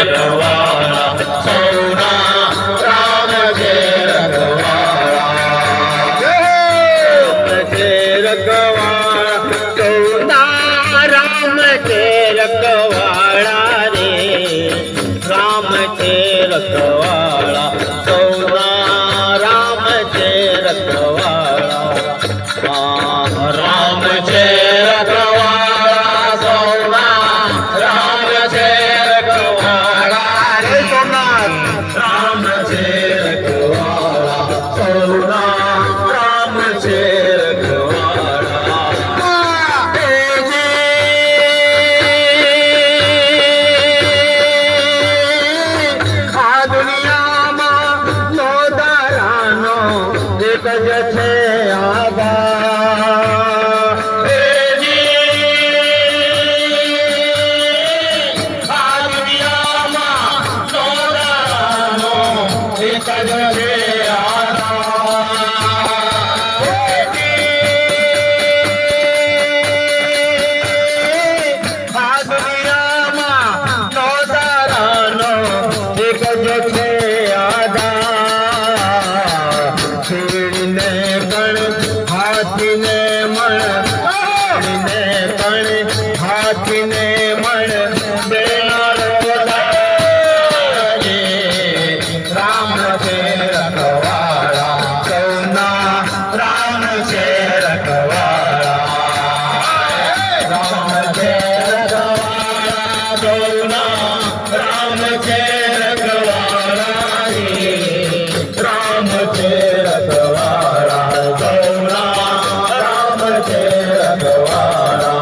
रखवाला सौना राम के रखवाला सौना राम के रखवाला रे राम के रखवाला सौना राम के रखवाला राम के रखवाला सौना राम के रखवाला रे सोमनाथ राम के रखवाला सौना राम के रखवाला આ દુનિયામાં લોદારાનો એક જ છે આધાર આ દુનિયામાં લોદારાનો એક જ છે આધાર છેડીને કણ હાથીને મણ છેડીને કણ હાથીને મણ દેનારો રે રામ છે રખવાલા સૌના રામ છે રખવાલા રામ છે રખવાલા સૌના રામ છે રખવાલા રામ છે રખવાલા સૌના રામ છે રખવાલા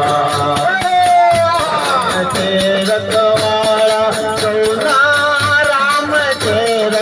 તે રખવાલા